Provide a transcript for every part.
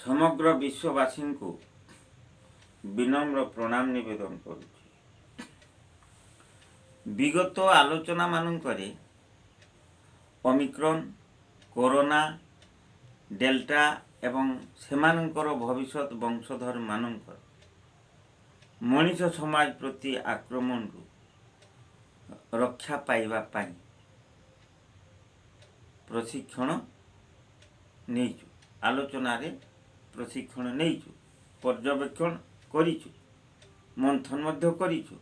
समग्र विश्ववासी को विनम्र प्रणाम निवेदन करुछि। विगत आलोचना मानकरे ओमिक्रॉन, कोरोना, डेल्टा एवं सेमानंकर भविष्यत वंशधर मानंकर मनीष समाज प्रति आक्रमण रक्षा पाइबा पाई प्रशिक्षण नहींचु। आलोचना रे प्रशिक्षण नहींचु, पर्यवेक्षण करिचु, मंथन मध्य करिचु।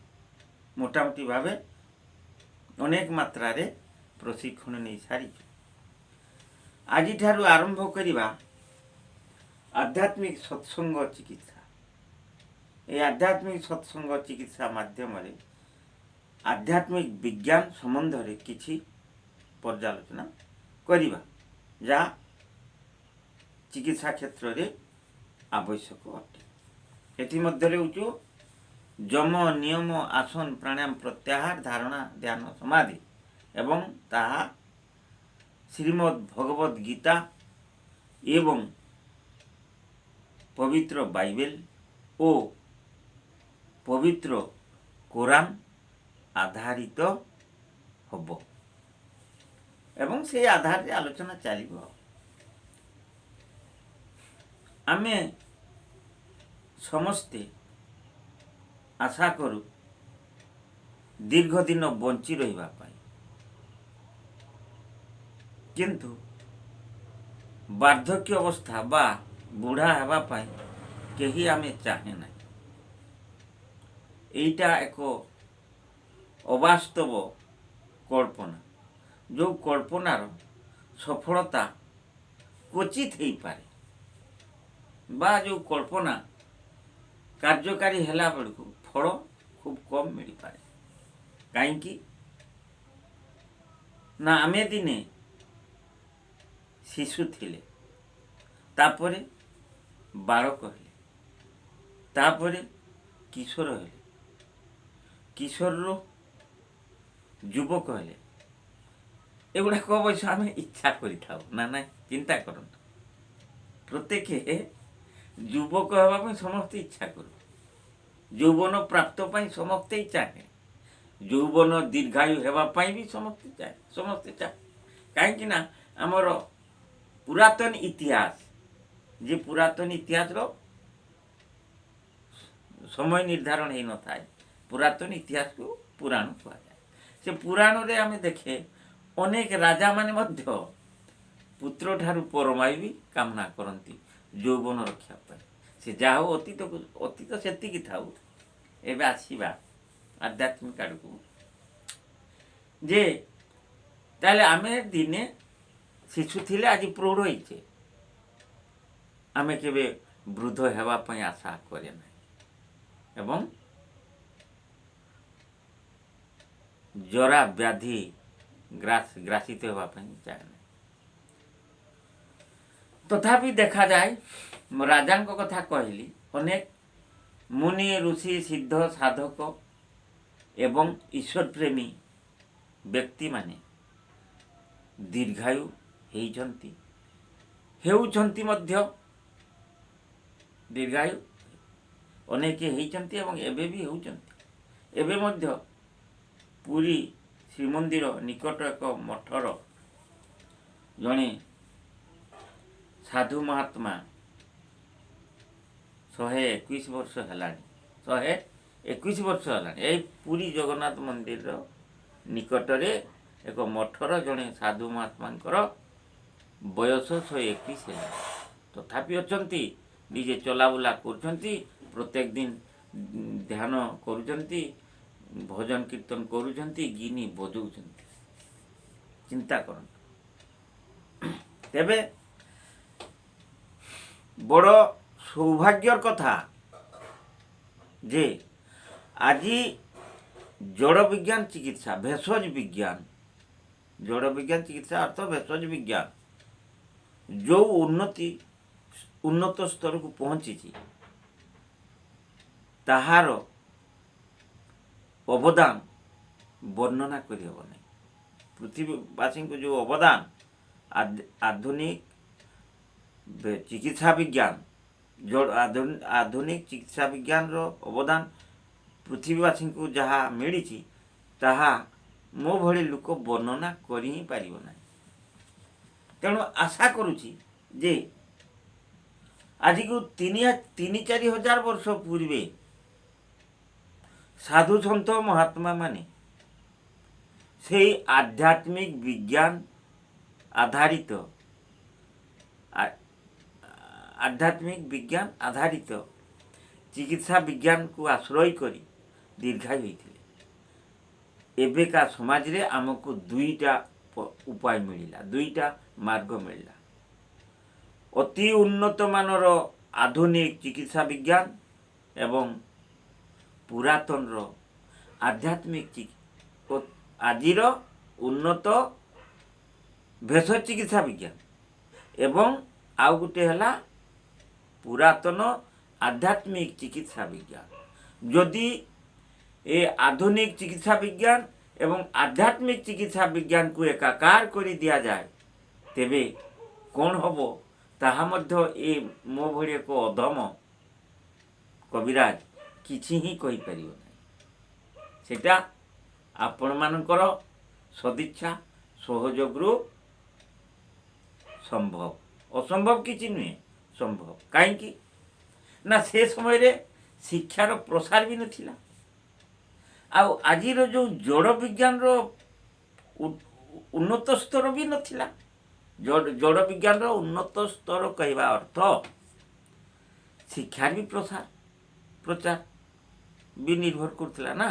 मोटामोटी भावे अनेक मात्रा रे प्रशिक्षण नहीं सारिचु। आज ठारू आरंभ करिबा आध्यात्मिक सत्संग चिकित्सा। ये आध्यात्मिक सत्संग चिकित्सा माध्यम रे आध्यात्मिक विज्ञान संबंध रे किछि पर्यालोचना करिबा जा चिकित्सा क्षेत्र रे आवश्यक अटे। एथि मध्य हेउचु जम, नियम, आसन, प्राणायाम, प्रत्याहार, धारणा, ध्यान, समाधि एवं ताहा श्रीमद् भगवद गीता एवं पवित्र बाइबल ओ पवित्र कुरान आधारित हब एवं से आधार आलोचना चलिब। आमे समस्ते आशा करू दीर्घ दिन बंची रहिबा पाई, किंतु वार्धक्य अवस्था बा बुढ़ा हेबा पाई केही आमे चाहे ना। एटा एक अवास्तव कल्पना, जो कल्पनार सफलता क्वचित हो पारे बा जो कल्पना कार्यकारी हेला बेलू फल खूब कम मिल पारे। कहीं ना आमे दिने शिशु थिले, तापरे बालक हेले, तापरे किशोर हेले, किशोर युवक हेले। एगुड़ाक अवश्य आम इच्छा करिथाउ ना ना चिंता करन। प्रत्येक युवक होगा समस्ते इच्छा करू, यौवन प्राप्त पाई समस्ते चाहे, यौवन दीर्घायु होगा भी समस्ते चाहे, समस्ते चाहे। कहीं ना आमर पुरातन इतिहास जे पुरातन इतिहास रो समय निर्धारण हो न था, पुरातन इतिहास को पुराण कहा जाए। से पुराण रे आमे देखे अनेक राजा माने मध्य पुत्र ठारू परमायु भी कामना करती यौवन रक्षा पाई। से जा हो अतीत अतीत सेतिकी थाउ। एबे आसीबा आध्यात्मिक आड़कू जे ताले आमे दिने शिशु थिले आज प्रौढ़ होइछे, आमे केबे वृद्ध हेबा पई आशा करे ना एवं जरा व्याधि ग्रासित होगा चाहे ना। तथापि देखा जाए राजा कथा कहली अनेक मुनि ऋषि सिद्ध साधक एवं ईश्वर प्रेमी व्यक्ति माने दीर्घायु हेउछंती मध्य दीर्घायु अनेक हेइछंती एवं एबे भी हेउछंती। एबे मध्य पुरी श्रीमंदिर निकट एक मठर जड़े साधु महात्मा 121 वर्ष है, 121 वर्ष है पुरी जगन्नाथ मंदिर निकटरे एक मठर जड़े साधु महात्मा बयस 121 है। तथापि अछंती निजे चलाबुला करुछंती, प्रत्येक दिन ध्यान करुछंती, भजन कीर्तन करुछंती, गिनी बजाउछंती। चिंता करन। तेबे बड़ सौभाग्यर कथा जे आज जड़ विज्ञान चिकित्सा भेषज विज्ञान, जड़ विज्ञान चिकित्सा अर्थ भेषज विज्ञान जो उन्नत स्तर को पहुंची ताहार अवदान वर्णना करी हब नहीं। पृथ्वीवासी जो अवदान आधुनिक चिकित्सा विज्ञान ଆଧୁନିକ ଚିକିତ୍ସା ବିଜ୍ଞାନର ଅବଦାନ ପୃଥିବୀବାସୀଙ୍କୁ ଯାହା ମିଳିଛି ତାହା ମୋ ଭଳି ଲୋକ ବର୍ଣ୍ଣନା କରି ହିଁ ପାରିବ ନାହିଁ। ତେଣୁ ଆଶା କରୁଛି ଯେ ଆଜିକୁ 3-4 ବର୍ଷ ପୂର୍ବେ ସାଧୁସନ୍ଥ ମହାତ୍ମାମାନେ ସେଇ ଆଧ୍ୟାତ୍ମିକ ବିଜ୍ଞାନ ଆଧାରିତ ଚିକିତ୍ସା ବିଜ୍ଞାନକୁ ଆଶ୍ରୟ କରି ଦୀର୍ଘାୟୁ ହୋଇଥିଲେ। ଏବେକା ସମାଜରେ ଆମକୁ ଦୁଇଟା ଉପାୟ ମିଳିଲା, ଦୁଇଟା ମାର୍ଗ ମିଳିଲା। ଅତି ଉନ୍ନତମାନର ଆଧୁନିକ ଚିକିତ୍ସା ବିଜ୍ଞାନ ଏବଂ ପୁରାତନର ଆଧ୍ୟାତ୍ମିକ ଆଜିର ଉନ୍ନତ ଭେଷଜ ଚିକିତ୍ସା ବିଜ୍ଞାନ ଏବଂ ଆଉ ଗୋଟେ ହେଲା ପୁରାତନ ଆଧ୍ୟାତ୍ମିକ ଚିକିତ୍ସା ବିଜ୍ଞାନ। ଯଦି ଏ ଆଧୁନିକ ଚିକିତ୍ସା ବିଜ୍ଞାନ ଏବଂ ଆଧ୍ୟାତ୍ମିକ ଚିକିତ୍ସା ବିଜ୍ଞାନକୁ ଏକାକାର କରି ଦିଆଯାଏ ତେବେ କ'ଣ ହେବ ତାହା ମଧ୍ୟ ଏ ମୋ ଭଳି ଏକ ଅଧମ କବିରାଜ କିଛି ହିଁ କହିପାରିବ ନାହିଁ। ସେଟା ଆପଣମାନଙ୍କର ସଦିଚ୍ଛା ସହଯୋଗରୁ ସମ୍ଭବ, ଅସମ୍ଭବ କିଛି ନୁହେଁ, ସମ୍ଭବ। କାହିଁକି ନା ସେ ସମୟରେ ଶିକ୍ଷାର ପ୍ରସାର ବି ନଥିଲା। ଆଉ ଆଜିର ଯେଉଁ ଜଡ଼ ବିଜ୍ଞାନର ଉନ୍ନତ ସ୍ତର ବି ନଥିଲା। ଜଡ଼ ବିଜ୍ଞାନର ଉନ୍ନତ ସ୍ତର କହିବା ଅର୍ଥ ଶିକ୍ଷାର ବି ପ୍ରଚାର ବି ନିର୍ଭର କରୁଥିଲା ନା।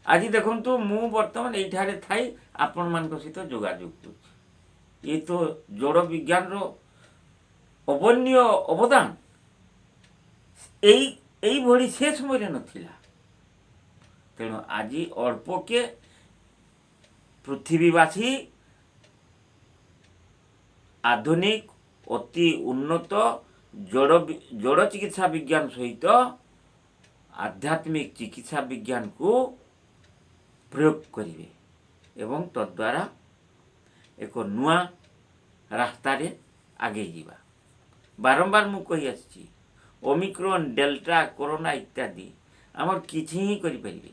ଆଜି ଦେଖନ୍ତୁ ମୁଁ ବର୍ତ୍ତମାନ ଏଇଠାରେ ଥାଇ ଆପଣମାନଙ୍କ ସହିତ ଯୋଗାଯୋଗ କରୁଛି। ଏ ତ ଜଡ଼ ବିଜ୍ଞାନର ଅବନ୍ୟ ଅବଦାନ ଏଇଭଳି ସେ ସମୟରେ ନଥିଲା। ତେଣୁ ଆଜି ଅଳ୍ପକେ ପୃଥିବୀବାସୀ ଆଧୁନିକ ଅତି ଉନ୍ନତ ଜଡ଼ ଚିକିତ୍ସା ବିଜ୍ଞାନ ସହିତ ଆଧ୍ୟାତ୍ମିକ ଚିକିତ୍ସା ବିଜ୍ଞାନକୁ ପ୍ରୟୋଗ କରିବେ ଏବଂ ତଦ୍ୱାରା ଏକ ନୂଆ ରାସ୍ତାରେ ଆଗେଇ ଯିବା। ବାରମ୍ବାର ମୁଁ କହି ଆସିଛି, ଓମିକ୍ରନ୍, ଡେଲ୍ଟା, କରୋନା ଇତ୍ୟାଦି ଆମର କିଛି ହିଁ କରିପାରିବେ।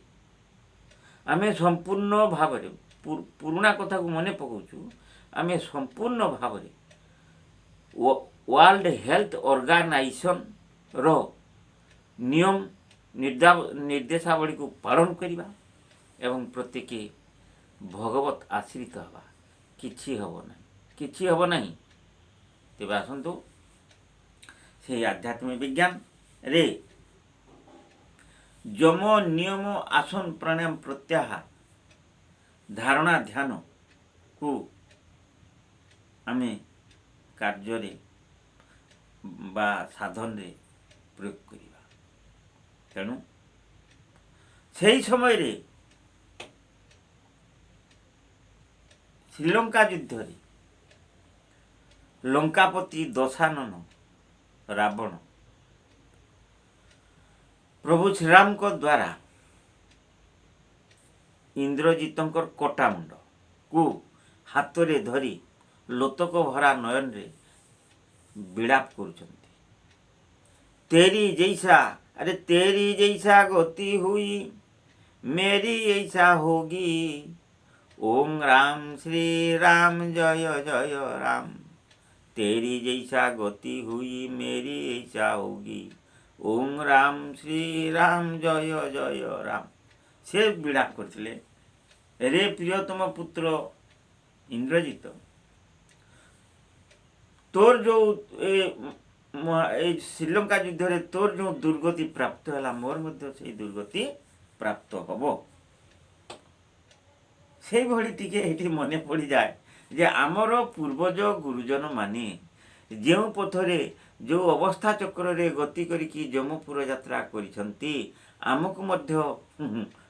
ଆମେ ସମ୍ପୂର୍ଣ୍ଣ ଭାବରେ ପୁରୁଣା କଥାକୁ ମନେ ପକାଉଛୁ, ଆମେ ସମ୍ପୂର୍ଣ୍ଣ ଭାବରେ ୱାର୍ଲଡ ହେଲ୍ଥ ଅର୍ଗାନାଇଜେସନର ନିୟମ ନିର୍ଦ୍ଦେଶାବଳୀକୁ ପାଳନ କରିବା ଏବଂ ପ୍ରତ୍ୟେକ ଭଗବତ ଆଶ୍ରିତ ହେବା। କିଛି ହେବ ନାହିଁ। ତେବେ ଆସନ୍ତୁ ସେହି ଆଧ୍ୟାତ୍ମିକ ବିଜ୍ଞାନରେ ଯମ, ନିୟମ, ଆସନ, ପ୍ରାଣାୟାମ, ପ୍ରତ୍ୟାହାର, ଧାରଣା, ଧ୍ୟାନକୁ ଆମେ କାର୍ଯ୍ୟରେ ବା ସାଧନରେ ପ୍ରୟୋଗ କରିବା। ତେଣୁ ସେହି ସମୟରେ ଶ୍ରୀଲଙ୍କା ଯୁଦ୍ଧରେ ଲଙ୍କାପତି ଦଶାନନ ରାବଣ ପ୍ରଭୁ ଶ୍ରୀରାମଙ୍କ ଦ୍ୱାରା ଇନ୍ଦ୍ରଜିତଙ୍କର କଟା ମୁଣ୍ଡକୁ ହାତରେ ଧରି ଲୋତକ ଭରା ନୟନରେ ବିଳାପ କରୁଛନ୍ତି। ତେରି ଜୈସା ଗତି ହୁଇ मेरी ऐसा होगी। ओम राम श्री राम जय जय राम। तेरी जैसा गति हुई मेरी ऐसा होगी। ओम राम श्री राम जय जय राम। से विलाप करथिले, रे प्रियतम पुत्र इंद्रजित, तोर जो श्रीलंका युद्ध रे तोर जो दुर्गति प्राप्त है मोर मध्य से दुर्गति प्राप्त हम। से भली टिके एठी मने पड़ी जाए जे आमर पूर्वज गुरुजन माने जो पथरे जो अवस्था चक्र रे गति करिकी जमपुर यात्रा करिसंती आमको मध्य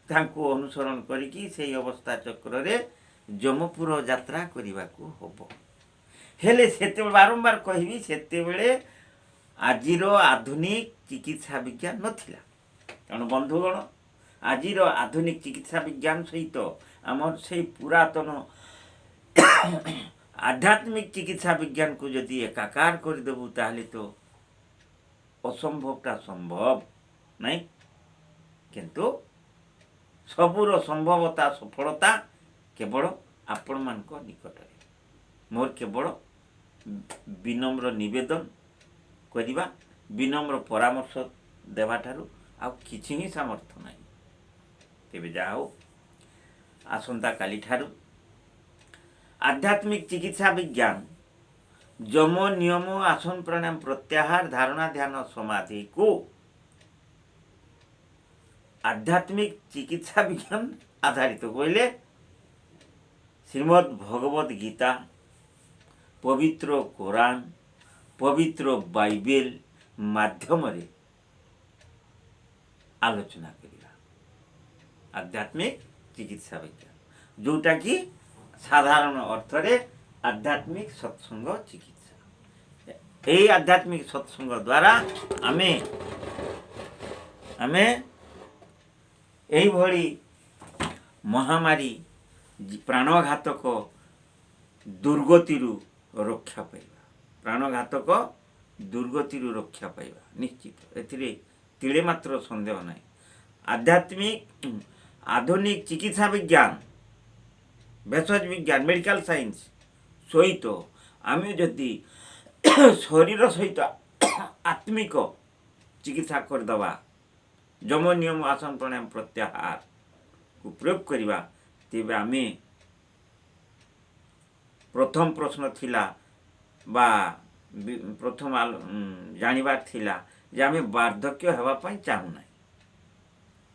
तांको अनुसरण करिकी से अवस्था चक्र रे जमपुर यात्रा करिवाको हबो। हेले सेते बारंबार कहबी सेते बेले आजिर आधुनिक चिकित्सा विज्ञान नथिला। कारण बंधुगण आजिर आधुनिक चिकित्सा विज्ञान सहित आमर से पुरातन आध्यात्मिक चिकित्सा विज्ञान को जदि एकाकार करदेबू ताहले तो असंभवटा संभव नहीं, किंतु सबूर संभवता सफलता केवल आपण मान निकट मोर केवल विनम्र निवेदन करिबा, विनम्र परामर्श देवा ठारू आ किछि ही सामर्थ्य नहीं। तेबे जाओ आसंता काली ठारू आध्यात्मिक चिकित्सा विज्ञान यम नियम आसन प्राणायाम प्रत्याहार धारणा ध्यान समाधि को आध्यात्मिक चिकित्सा विज्ञान आधारित कहले श्रीमद् भगवत गीता, पवित्र कुरान, पवित्र बाइबल माध्यम रे आलोचना करिया आध्यात्मिक चिकित्सा विज्ञान, जोटा कि साधारण अर्थ रे आध्यात्मिक सत्संग चिकित्सा। यही आध्यात्मिक सत्संग द्वारा आमे यही भली महामारी प्राणघातक दुर्गति रक्षा पाइबा, प्राणघातक दुर्गति रक्षा पाइबा निश्चित, एथिरे तिले मात्र संदेह नहीं। आध्यात्मिक आधुनिक चिकित्सा विज्ञान, भेषज विज्ञान, मेडिकल साइंस सहित आमे जदि शरीर सहित आत्मिक चिकित्सा करदबा, यम नियम आसन प्राणायाम प्रत्याहार को प्रयोग करिबा, तेबे आमे प्रथम प्रश्न थिला बा प्रथम जानिबार थिला जे आमे वार्धक्य हेबा पई चाहू नाही,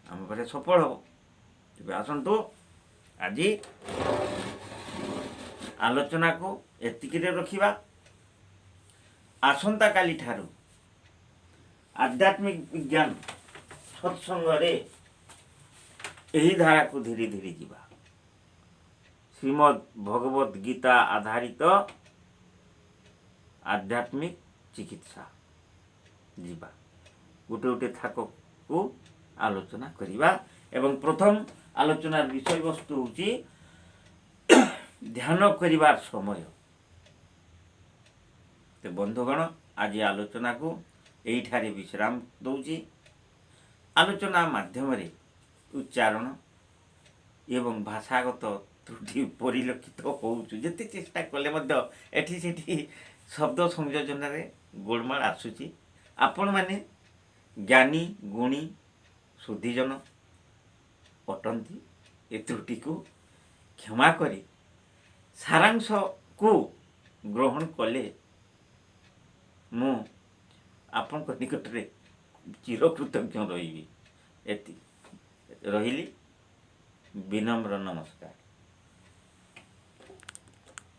आम परे सफल हबो। तेबे आसंतु आज आलोचना को एतिकिरे रखिबा। आसंता काली ठारू आध्यात्मिक विज्ञान सत्संग रे एही धारा को धीरे धीरे जीवा, श्रीमद् भगवत गीता आधारित आध्यात्मिक चिकित्सा जीवा, गोटे गोटे थाक को आलोचना करिबा। एवं प्रथम आलोचनार विषय वस्तु होची ध्यान करिबार समय। तो बंधुगण आज आलोचना को एठारे विश्राम दौची। आलोचना माध्यम रे उच्चारण एवं भाषागत त्रुटि परिलक्षित होउछु, जति चेष्टा कले मध्य एठी सेठी शब्द संयोजन रे गोलमाल आसुची। आपण माने ज्ञानी गुणी शुद्धिजन अटंती, ए त्रुटि को क्षमा करी सारांश को ग्रहण कले मु आपण निकट रे चिरकृतज्ञ रही। एति रहिली, विनम्र नमस्कार।